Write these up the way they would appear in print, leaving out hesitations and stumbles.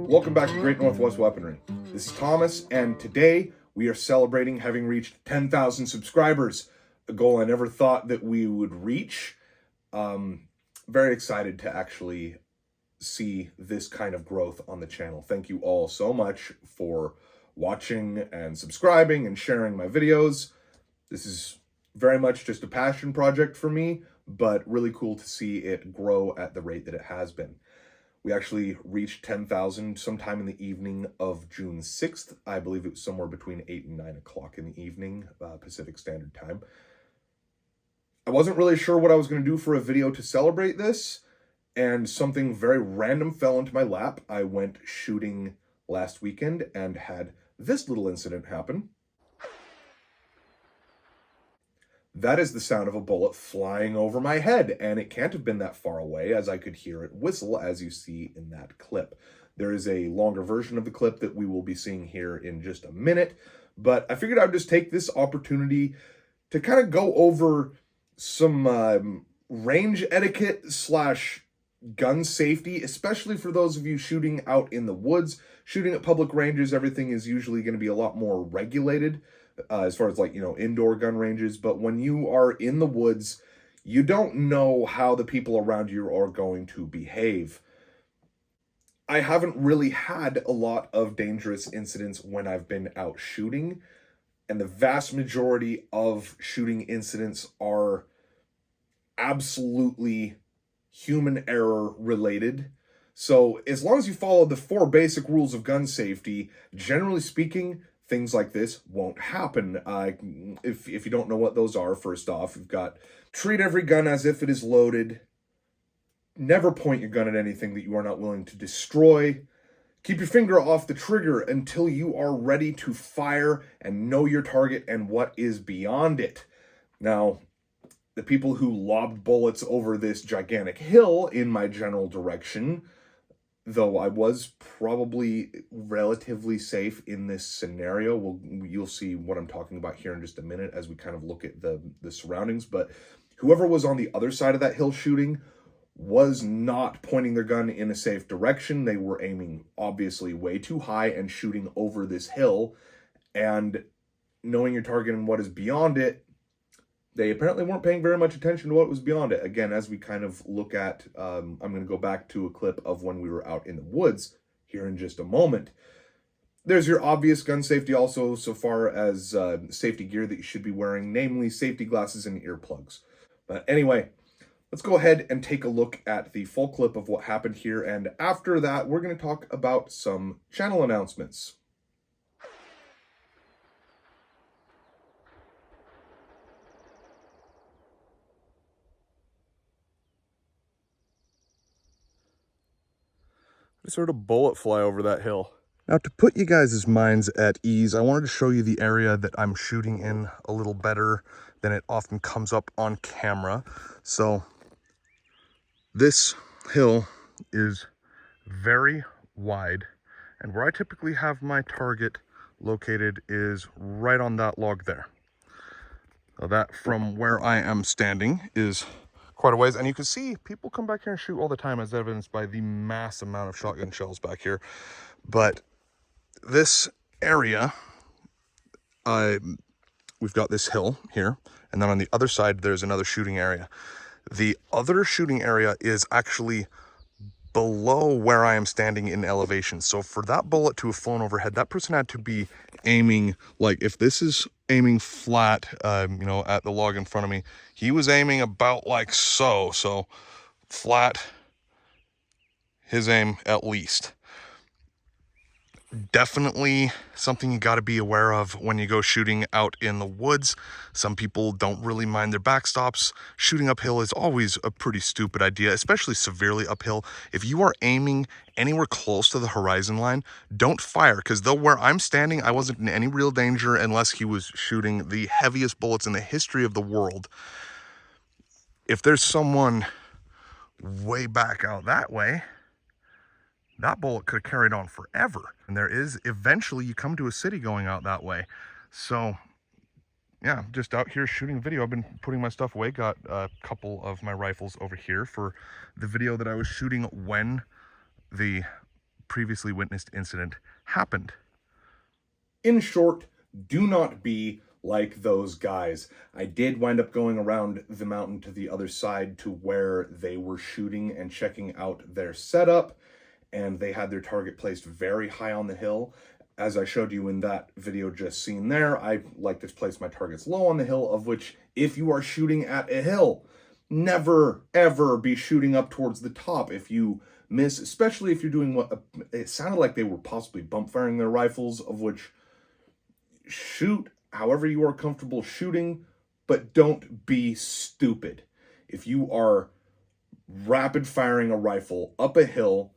Welcome back to Great Northwest Weaponry. This is Thomas, and today we are celebrating having reached 10,000 subscribers, a goal I never thought that we would reach. Very excited to actually see this kind of growth on the channel. Thank you all so much for watching and subscribing and sharing my videos. This is very much just a passion project for me, but really cool to see it grow at the rate that it has been. We actually reached 10,000 sometime in the evening of June 6th. I believe it was somewhere between 8 and 9 o'clock in the evening, Pacific Standard Time. I wasn't really sure what I was going to do for a video to celebrate this, and something very random fell into my lap. I went shooting last weekend and had this little incident happen. That is the sound of a bullet flying over my head, and it can't have been that far away, as I could hear it whistle, as you see in that clip. There is a longer version of the clip that we will be seeing here in just a minute, but I figured I'd just take this opportunity to kind of go over some range etiquette slash gun safety, especially for those of you shooting out in the woods. Shooting at public ranges, everything is usually going to be a lot more regulated as far as, like, you know, indoor gun ranges. But when you are in the woods, you don't know how the people around you are going to behave. I haven't really had a lot of dangerous incidents when I've been out shooting, and the vast majority of shooting incidents are absolutely human error related. So as long as you follow the 4 basic rules of gun safety, generally speaking, things like this won't happen. If you don't know what those are, first off, you've got treat every gun as if it is loaded. Never point your gun at anything that you are not willing to destroy. Keep your finger off the trigger until you are ready to fire and know your target and what is beyond it. Now, the people who lobbed bullets over this gigantic hill in my general direction, though I was probably relatively safe in this scenario. You'll see what I'm talking about here in just a minute as we kind of look at the surroundings. But whoever was on the other side of that hill shooting was not pointing their gun in a safe direction. They were aiming obviously way too high and shooting over this hill. And knowing your target and what is beyond it, they apparently weren't paying very much attention to what was beyond it. Again, as we kind of look at, I'm going to go back to a clip of when we were out in the woods here in just a moment. There's your obvious gun safety also, so far as safety gear that you should be wearing, namely safety glasses and earplugs. But anyway, let's go ahead and take a look at the full clip of what happened here. And after that, we're going to talk about some channel announcements. I sort of bullet fly over that hill. Now, to put you guys' minds at ease, I wanted to show you the area that I'm shooting in a little better than it often comes up on camera. So this hill is very wide, and where I typically have my target located is right on that log there. So that, from where I am standing, is quite a ways, and you can see people come back here and shoot all the time, as evidenced by the mass amount of shotgun shells back here. But this area, we've got this hill here, and then on the other side there's another shooting area. The other shooting area is actually below where I am standing in elevation. So for that bullet to have flown overhead, that person had to be aiming, like, if this is aiming flat, you know, at the log in front of me, he was aiming about like so flat, his aim at least. Definitely something you got to be aware of when you go shooting out in the woods. Some people don't really mind their backstops. Shooting uphill is always a pretty stupid idea, especially severely uphill. If you are aiming anywhere close to the horizon line, don't fire, because though where I'm standing, I wasn't in any real danger unless he was shooting the heaviest bullets in the history of the world. If there's someone way back out that way, that bullet could have carried on forever. And there is, eventually you come to a city going out that way. So yeah, just out here shooting video. I've been putting my stuff away. Got a couple of my rifles over here for the video that I was shooting when the previously witnessed incident happened. In short, do not be like those guys. I did wind up going around the mountain to the other side to where they were shooting and checking out their setup, and they had their target placed very high on the hill. As I showed you in that video just seen there, I like to place my targets low on the hill, of which, if you are shooting at a hill, never, ever be shooting up towards the top. If you miss, especially if you're doing what it sounded like they were possibly bump firing their rifles, of which, shoot however you are comfortable shooting, but don't be stupid. If you are rapid firing a rifle up a hill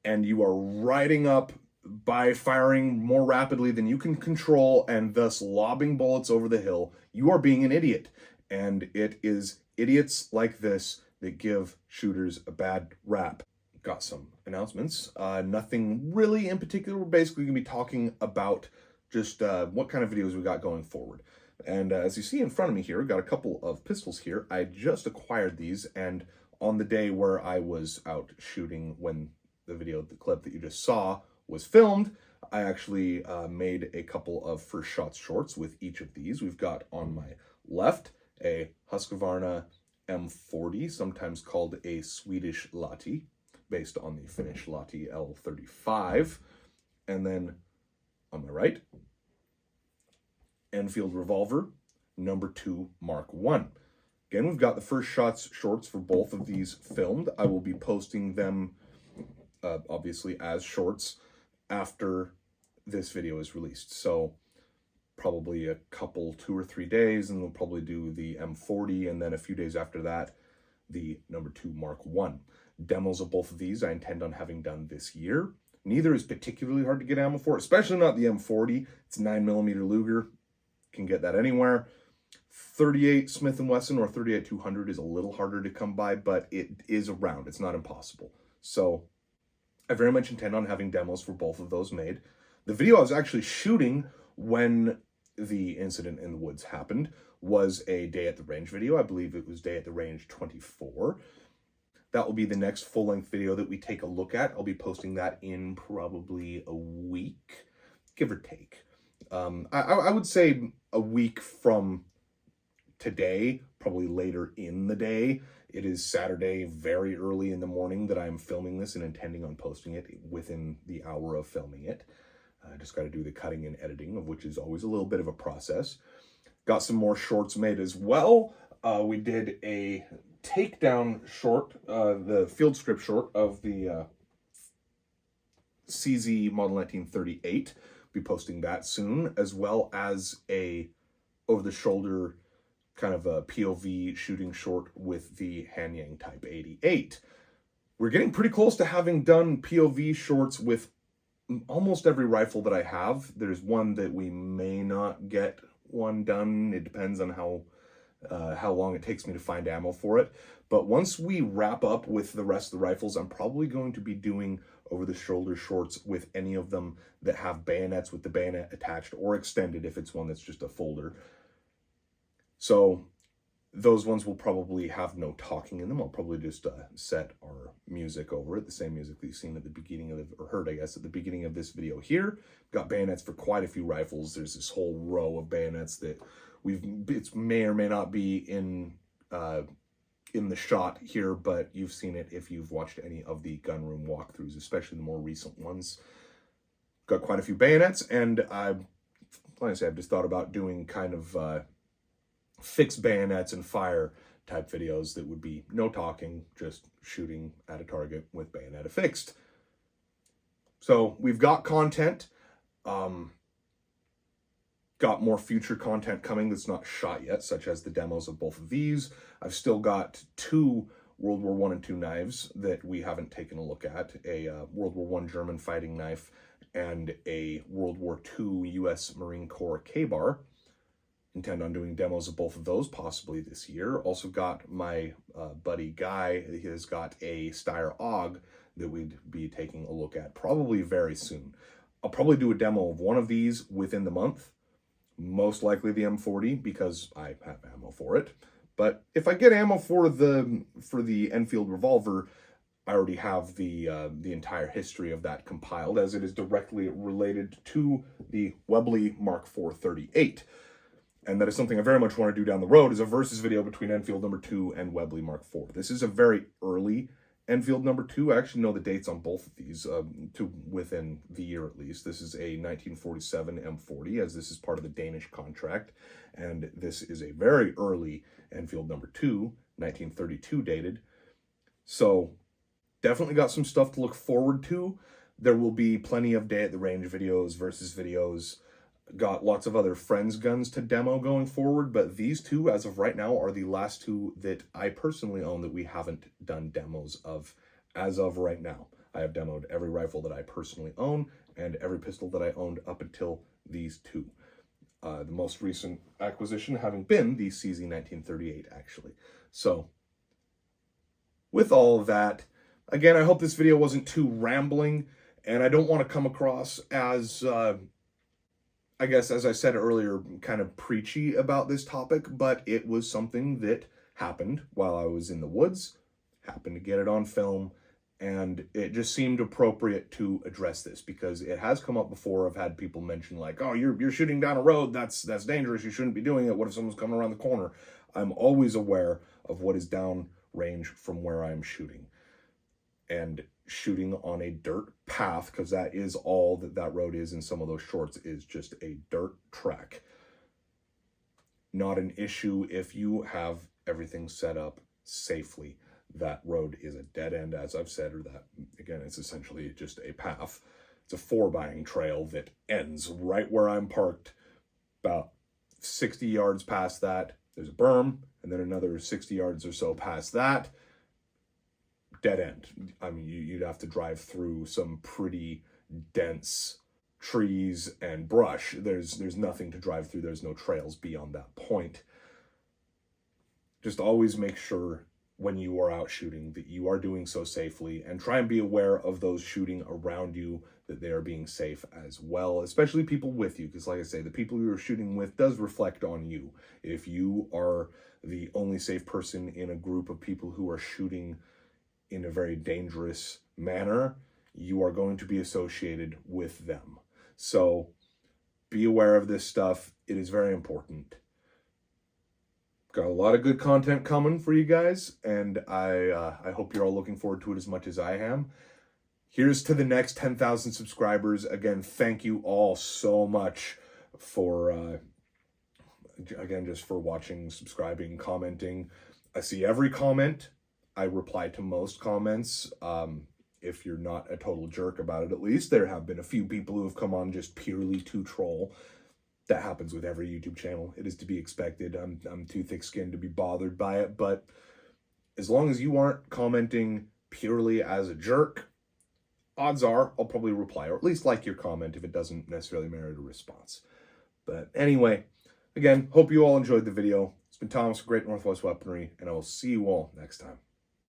and you are riding up by firing more rapidly than you can control and thus lobbing bullets over the hill, you are being an idiot. And it is idiots like this that give shooters a bad rap. Got some announcements. Nothing really in particular. We're basically going to be talking about just what kind of videos we got going forward. And as you see in front of me here, I've got a couple of pistols here. I just acquired these, and on the day where I was out shooting when the clip that you just saw was filmed, I actually made a couple of first shots shorts with each of these. We've got on my left a Husqvarna M40, sometimes called a Swedish Lahti, based on the Finnish Lahti L35. And then on my right, Enfield revolver, number 2 Mark 1. Again, we've got the first shots shorts for both of these filmed. I will be posting them, obviously, as shorts after this video is released. So probably a couple, 2 or 3 days, and we'll probably do the M40, and then a few days after that, the number 2 Mark 1. Demos of both of these I intend on having done this year. Neither is particularly hard to get ammo for, especially not the M40. It's 9mm Luger. Can get that anywhere. 38 Smith & Wesson or 38-200 is a little harder to come by, but it is around. It's not impossible. So I very much intend on having demos for both of those made. The video I was actually shooting when the incident in the woods happened was a Day at the Range video. I believe it was Day at the Range 24. That will be the next full-length video that we take a look at. I'll be posting that in probably a week, give or take. I would say a week from today, probably later in the day. It is Saturday, very early in the morning that I'm filming this and intending on posting it within the hour of filming it. I just got to do the cutting and editing, of which is always a little bit of a process. Got some more shorts made as well. We did a takedown short, the field strip short of the CZ Model 1938. Be posting that soon, as well as a over-the-shoulder kind of a POV shooting short with the Hanyang Type 88. We're getting pretty close to having done POV shorts with almost every rifle that I have. There's one that we may not get one done. It depends on how long it takes me to find ammo for it. But once we wrap up with the rest of the rifles, I'm probably going to be doing over-the-shoulder shorts with any of them that have bayonets with the bayonet attached or extended if it's one that's just a folder. So those ones will probably have no talking in them. I'll probably just set our music over it, the same music that you've seen at the beginning of or heard, I guess, at the beginning of this video here. Got bayonets for quite a few rifles. There's this whole row of bayonets that it may or may not be in the shot here, but you've seen it if you've watched any of the gun room walkthroughs, especially the more recent ones. Got quite a few bayonets, and like I said, I've just thought about doing kind of fixed bayonets and fire type videos that would be no talking, just shooting at a target with bayonet affixed. So we've got content. Got more future content coming that's not shot yet, such as the demos of both of these. I've still got 2 World War I and II knives that we haven't taken a look at. A World War I German fighting knife and a World War II U.S. Marine Corps K-bar. Intend on doing demos of both of those possibly this year. Also got my buddy Guy, he has got a Steyr AUG that we'd be taking a look at probably very soon. I'll probably do a demo of one of these within the month. Most likely the M40 because I have ammo for it. But if I get ammo for the Enfield revolver, I already have the entire history of that compiled, as it is directly related to the Webley Mark IV 38. And that is something I very much want to do down the road, is a versus video between Enfield number 2 and Webley Mark IV. This is a very early Enfield number 2. I actually know the dates on both of these, to within the year at least. This is a 1947 M40, as this is part of the Danish contract. And this is a very early Enfield number 2, 1932 dated. So definitely got some stuff to look forward to. There will be plenty of day at the range videos, versus videos. Got lots of other friends' guns to demo going forward, but these two, as of right now, are the last two that I personally own that we haven't done demos of as of right now. I have demoed every rifle that I personally own and every pistol that I owned up until these two. The most recent acquisition having been the CZ 1938, actually. So, with all of that, again, I hope this video wasn't too rambling, and I don't want to come across as, I guess, as I said earlier, kind of preachy about this topic, but it was something that happened while I was in the woods, happened to get it on film, and it just seemed appropriate to address this, because it has come up before. I've had people mention, like, oh, you're shooting down a road, that's dangerous, you shouldn't be doing it, what if someone's coming around the corner? I'm always aware of what is down range from where I'm shooting. And shooting on a dirt path, because that is all that road is in some of those shorts, is just a dirt track. Not an issue if you have everything set up safely. That road is a dead end, as I've said, or that, again, it's essentially just a path. It's a 4-bying trail that ends right where I'm parked. About 60 yards past that, there's a berm, and then another 60 yards or so past that, dead end. I mean, you'd have to drive through some pretty dense trees and brush. There's nothing to drive through. There's no trails beyond that point. Just always make sure when you are out shooting that you are doing so safely, and try and be aware of those shooting around you, that they are being safe as well, especially people with you, because like I say, the people you are shooting with does reflect on you. If you are the only safe person in a group of people who are shooting in a very dangerous manner, you are going to be associated with them. So be aware of this stuff. It is very important. Got a lot of good content coming for you guys, and I hope you're all looking forward to it as much as I am. Here's to the next 10,000 subscribers. Again, thank you all so much for, again, just for watching, subscribing, commenting. I see every comment. I reply to most comments. If you're not a total jerk about it, at least. There have been a few people who have come on just purely to troll. That happens with every YouTube channel. It is to be expected. I'm too thick-skinned to be bothered by it, but as long as you aren't commenting purely as a jerk, odds are I'll probably reply, or at least like your comment if it doesn't necessarily merit a response. But anyway, again, hope you all enjoyed the video. It's been Thomas from Great Northwest Weaponry, and I will see you all next time.